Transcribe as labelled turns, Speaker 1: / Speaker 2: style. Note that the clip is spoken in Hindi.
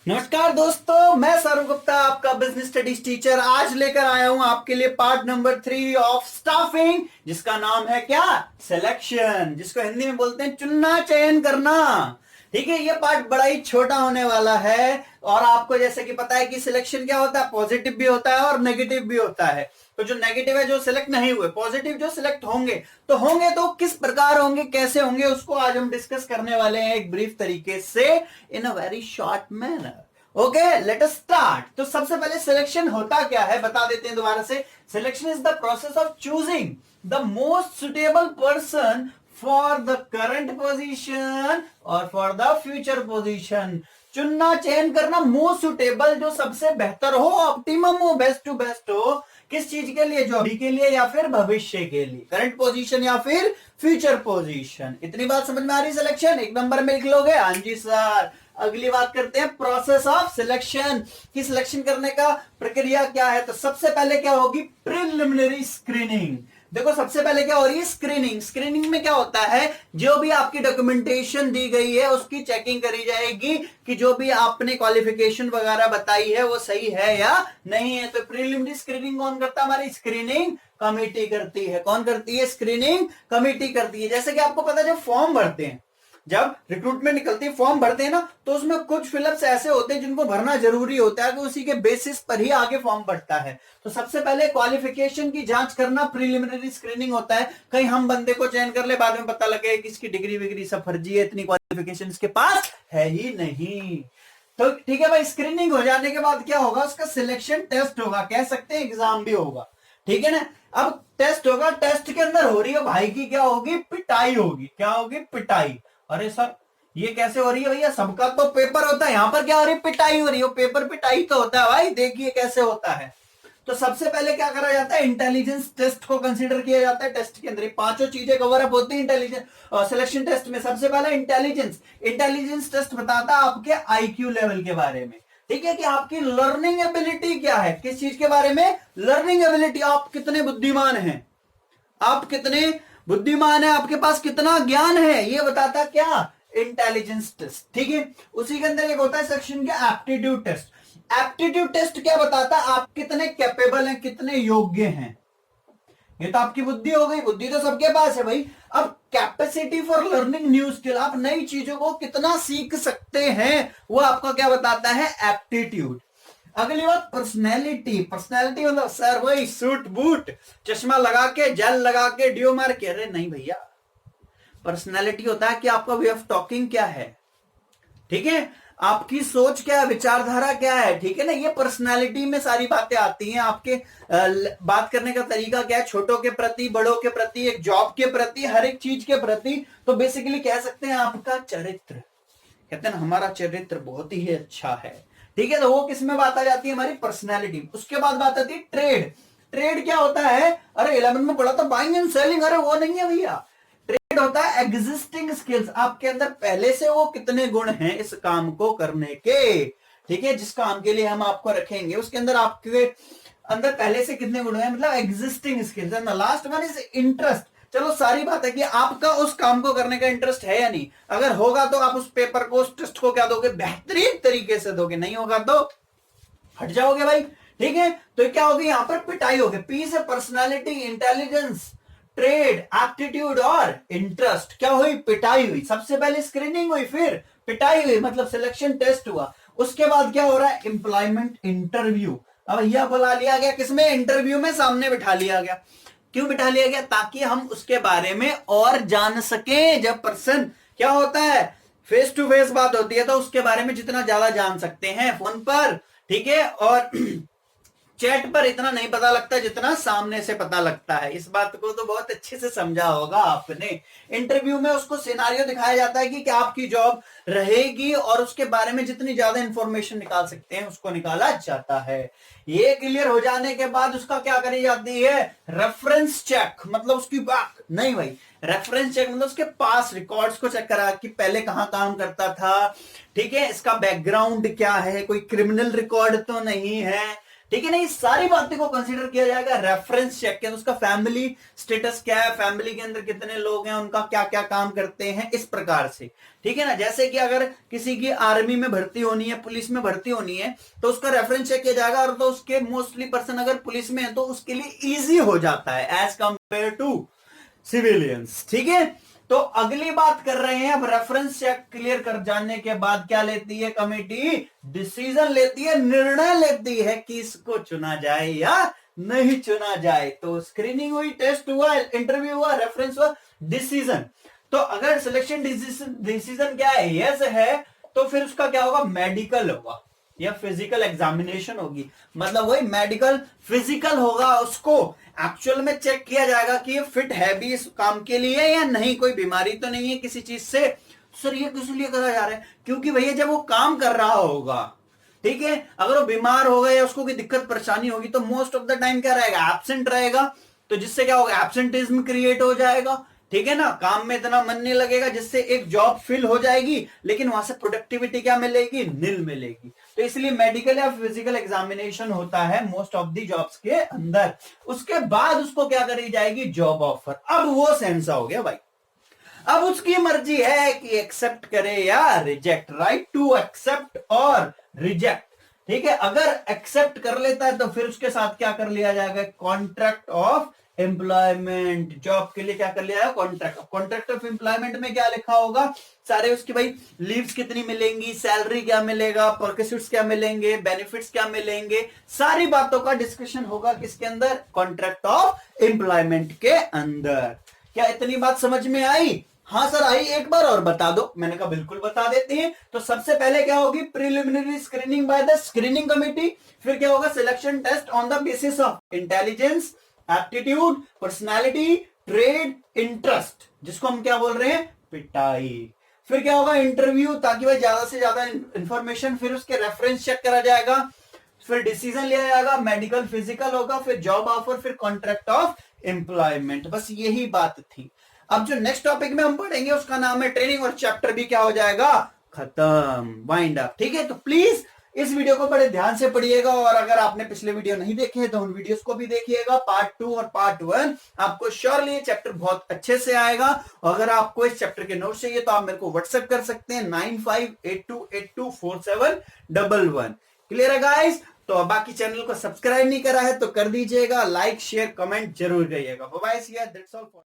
Speaker 1: नमस्कार दोस्तों, मैं सौरभ गुप्ता आपका बिजनेस स्टडीज टीचर आज लेकर आया हूं आपके लिए पार्ट नंबर 3 ऑफ स्टाफिंग, जिसका नाम है क्या? सिलेक्शन, जिसको हिंदी में बोलते हैं चुनना, चयन करना। ठीक है, ये पार्ट बड़ा ही छोटा होने वाला है और आपको जैसे कि पता है कि सिलेक्शन क्या होता है, पॉजिटिव भी होता है और नेगेटिव भी होता है। तो जो नेगेटिव है जो सिलेक्ट नहीं हुए, पॉजिटिव जो सिलेक्ट होंगे तो किस प्रकार होंगे, कैसे होंगे, उसको आज हम डिस्कस करने वाले हैं एक ब्रीफ तरीके से, in a very short manner. Okay, let us start. तो सबसे पहले सिलेक्शन होता क्या है बता देते हैं दोबारा से। Selection is the process of choosing the most suitable person for the current position और फॉर द फ्यूचर पोजीशन। चुनना, चयन करना, मोस्ट सुटेबल, जो सबसे बेहतर हो, ऑप्टिमम हो, बेस्ट टू बेस्ट हो, किस चीज के लिए? जो अभी के लिए या फिर भविष्य के लिए, करंट पोजीशन या फिर फ्यूचर पोजीशन। इतनी बात समझ में आ रही? सिलेक्शन एक नंबर में लिख लोगे? हाँ जी सर। अगली बात करते हैं प्रोसेस ऑफ सिलेक्शन की। सिलेक्शन करने का प्रक्रिया क्या है? तो सबसे पहले क्या होगी? Preliminary screening. देखो सबसे पहले क्या हो रही है? स्क्रीनिंग। स्क्रीनिंग में क्या होता है? जो भी आपकी डॉक्यूमेंटेशन दी गई है उसकी चेकिंग करी जाएगी कि जो भी आपने क्वालिफिकेशन वगैरह बताई है वो सही है या नहीं है। तो प्रीलिमिनरी स्क्रीनिंग कौन करता है? हमारी स्क्रीनिंग कमेटी करती है। कौन करती है? स्क्रीनिंग कमेटी करती है। जैसे कि आपको पता है जब फॉर्म भरते हैं, जब रिक्रूटमेंट निकलती है, फॉर्म भरते हैं ना, तो उसमें कुछ फिलअप्स ऐसे होते हैं जिनको भरना जरूरी होता है कि उसी के बेसिस पर ही आगे फॉर्म भरता है। तो सबसे पहले क्वालिफिकेशन की जांच करना प्रीलिमिनरी स्क्रीनिंग होता है। कहीं हम बंदे को चयन कर ले, बाद में पता लगे कि इसकी डिग्री विग्री सब फर्जी है, इतनी क्वालिफिकेशन इसके पास है ही नहीं। तो ठीक है भाई, स्क्रीनिंग हो जाने के बाद क्या होगा? उसका सिलेक्शन टेस्ट होगा, कह सकते हैं एग्जाम भी होगा। ठीक है ना? अब टेस्ट होगा, टेस्ट के अंदर हो रही है भाई की क्या होगी? पिटाई होगी। क्या होगी? पिटाई। अरे सर ये कैसे हो रही है भैया? सबका तो पेपर होता है, यहां पर क्या हो रही है? पिटाई हो रही है। पेपर पिटाई तो होता है भाई, देखिए कैसे होता है। तो सबसे पहले क्या करा जाता है? इंटेलिजेंस टेस्ट को कंसीडर किया जाता है। टेस्ट के अंदर पांचों चीजें कवर अप होती है इंटेलिजेंस सिलेक्शन टेस्ट में। सबसे पहले इंटेलिजेंस। इंटेलिजेंस टेस्ट बताता है आपके आईक्यू लेवल के बारे में। ठीक है, कि आपकी लर्निंग एबिलिटी क्या है। किस चीज के बारे में? Learning ability. आप कितने बुद्धिमान हैं, आप कितने बुद्धिमान है, आपके पास कितना ज्ञान है, ये बताता क्या? Intelligence test. ठीक है, उसी के अंदर एक होता है सेक्शन का एप्टीट्यूड टेस्ट। एप्टीट्यूड टेस्ट क्या बताता है? आप कितने कैपेबल हैं, कितने योग्य हैं। ये तो आपकी बुद्धि हो गई, बुद्धि तो सबके पास है भाई। अब capacity for learning new skill, आप नई चीजों को कितना सीख सकते हैं, वो आपका क्या बताता है? एप्टीट्यूड। अगली बात पर्सनैलिटी। पर्सनैलिटी मतलब सर वही सूट बूट, चश्मा लगा के, जेल लगा के, ड्यू मार के? अरे नहीं भैया, पर्सनैलिटी होता है कि आपका वे ऑफ टॉकिंग क्या है। ठीक है, आपकी सोच क्या है, विचारधारा क्या है। ठीक है ना? ये पर्सनालिटी में सारी बातें आती हैं। आपके बात करने का तरीका क्या है, छोटों के प्रति, बड़ों के प्रति, एक जॉब के प्रति, हर एक चीज के प्रति। तो बेसिकली कह सकते हैं आपका चरित्र। कहते हैं ना हमारा चरित्र बहुत ही अच्छा है। ठीक है, तो वो किस में बात आ जाती है? हमारी पर्सनैलिटी। उसके बाद बात आती है ट्रेड। ट्रेड क्या होता है? अरे 11 में पढ़ा था बाइंग एंड सेलिंग। अरे वो नहीं है भैया, ट्रेड होता है एग्जिस्टिंग स्किल्स। आपके अंदर पहले से वो कितने गुण हैं इस काम को करने के। ठीक है, जिस काम के लिए हम आपको रखेंगे उसके अंदर आपके अंदर पहले से कितने गुण हैं, मतलब existing skills. And the last one is interest. चलो सारी बात है कि आपका उस काम को करने का इंटरेस्ट है या नहीं। अगर होगा तो आप उस पेपर को, उस टेस्ट को क्या दोगे? बेहतरीन तरीके से दोगे। नहीं होगा तो हट जाओगे भाई। ठीक है, तो क्या होगी? यहां पर पिटाई होगी। पी से पर्सनालिटी, इंटेलिजेंस, ट्रेड, एप्टीट्यूड और इंटरेस्ट। क्या हुई? पिटाई हुई। सबसे पहले स्क्रीनिंग हुई, फिर पिटाई हुई, मतलब सिलेक्शन टेस्ट हुआ। उसके बाद क्या हो रहा है? Employment interview. अब भैया बुला लिया गया, किसमें? इंटरव्यू में सामने बिठा लिया गया। क्यों बिठा लिया गया? ताकि हम उसके बारे में और जान सके। जब पर्सन क्या होता है, फेस टू फेस बात होती है तो उसके बारे में जितना ज्यादा जान सकते हैं फोन पर, ठीक है, और चैट पर इतना नहीं पता लगता जितना सामने से पता लगता है। इस बात को तो बहुत अच्छे से समझा होगा आपने। इंटरव्यू में उसको सिनारियो दिखाया जाता है कि क्या आपकी जॉब रहेगी, और उसके बारे में जितनी ज्यादा इंफॉर्मेशन निकाल सकते हैं उसको निकाला जाता है। ये क्लियर हो जाने के बाद उसका क्या करी जाती है? Reference check. मतलब उसकी बात नहीं भाई, रेफरेंस चेक मतलब उसके पास रिकॉर्ड्स को चेक करा कि पहले कहां काम करता था। ठीक है, इसका बैकग्राउंड क्या है, कोई क्रिमिनल रिकॉर्ड तो नहीं है। ठीक है ना। ये सारी बातें को कंसीडर किया जाएगा रेफरेंस चेक के, उसका फैमिली स्टेटस क्या है, फैमिली के अंदर कितने लोग हैं, उनका क्या क्या काम करते हैं, इस प्रकार से। ठीक है ना। जैसे कि अगर किसी की आर्मी में भर्ती होनी है, पुलिस में भर्ती होनी है, तो उसका रेफरेंस चेक किया जाएगा, और तो उसके मोस्टली पर्सन अगर पुलिस में है तो उसके लिए इजी हो जाता है एज कंपेयर टू सिविलियंस। ठीक है। तो अगली बात कर रहे हैं अब, रेफरेंस चेक क्लियर कर जाने के बाद क्या लेती है कमेटी? डिसीजन लेती है, निर्णय लेती है कि इसको चुना जाए या नहीं चुना जाए। तो स्क्रीनिंग हुई, टेस्ट हुआ, इंटरव्यू हुआ, रेफरेंस हुआ, डिसीजन। तो अगर सिलेक्शन डिसीजन क्या है? यस है, तो फिर उसका क्या होगा? मेडिकल होगा या फिजिकल एग्जामिनेशन होगी। मतलब वही मेडिकल फिजिकल होगा, उसको एक्चुअल में चेक किया जाएगा कि ये फिट है भी इस काम के लिए या नहीं, कोई बीमारी तो नहीं है किसी चीज से। सर ये किस लिए करा जा रहा है? क्योंकि भैया जब वो काम कर रहा होगा, ठीक है, अगर वो बीमार होगा या उसको कोई दिक्कत परेशानी होगी तो मोस्ट ऑफ द टाइम क्या रहेगा? एब्सेंट रहेगा। तो जिससे क्या होगा? एब्सेंटिज्म क्रिएट हो जाएगा। ठीक है ना। काम में इतना मन नहीं लगेगा, जिससे एक जॉब फिल हो जाएगी, लेकिन वहां से प्रोडक्टिविटी क्या मिलेगी? नील मिलेगी। तो इसलिए मेडिकल या फिजिकल एग्जामिनेशन होता है मोस्ट ऑफ दी जॉब्स के अंदर। उसके बाद उसको क्या करी जाएगी? Job offer. अब वो सेंसा हो गया भाई, अब उसकी मर्जी है कि एक्सेप्ट करे या रिजेक्ट। राइट टू एक्सेप्ट और रिजेक्ट। ठीक है। अगर एक्सेप्ट कर लेता है तो फिर उसके साथ क्या कर लिया जाएगा? Contract of employment. जॉब के लिए क्या कर लिया है? कॉन्ट्रैक्ट। कॉन्ट्रैक्ट ऑफ एम्प्लॉयमेंट में क्या लिखा होगा? सारे उसकी भाई लीव्स कितनी मिलेंगी, सैलरी क्या मिलेगा, परक्यूट्स क्या मिलेंगे, बेनिफिट्स क्या मिलेंगे, सारी बातों का डिस्कशन होगा किसके अंदर? कॉन्ट्रैक्ट ऑफ एम्प्लॉयमेंट के अंदर। क्या इतनी बात समझ में आई? हाँ सर आई, एक बार और बता दो। मैंने कहा बिल्कुल बता देते हैं। तो सबसे पहले क्या होगी? Preliminary screening by the screening committee. फिर क्या होगा? Selection test on the basis of intelligence, aptitude, personality, trade, interest, जिसको हम क्या बोल रहे हैं? पिटाई। फिर क्या होगा? इंटरव्यू, ताकि भाई ज्यादा से ज्यादा इंफॉर्मेशन। फिर उसके रेफरेंस चेक करा जाएगा, फिर डिसीजन लिया जाएगा, मेडिकल फिजिकल होगा, फिर जॉब ऑफर, फिर कॉन्ट्रैक्ट ऑफ एम्प्लॉयमेंट। बस यही बात थी। अब जो नेक्स्ट टॉपिक में हम पढ़ेंगे उसका नाम है ट्रेनिंग, और चैप्टर भी क्या हो जाएगा? खत्म, वाइंड अप। ठीक है। तो प्लीज इस वीडियो को बड़े ध्यान से पढ़िएगा, और अगर आपने पिछले वीडियो नहीं देखे हैं तो उन वीडियोस को भी देखिएगा, पार्ट 2 और पार्ट 1। आपको श्योरली ये चैप्टर बहुत अच्छे से आएगा। और अगर आपको इस चैप्टर के नोट्स चाहिए तो आप मेरे को व्हाट्सएप कर सकते हैं 9582824711। क्लियर है गाइस? तो बाकी चैनल को सब्सक्राइब नहीं करा है तो कर दीजिएगा, लाइक शेयर कमेंट जरूर करिएगा। Bye bye, see you, that's all for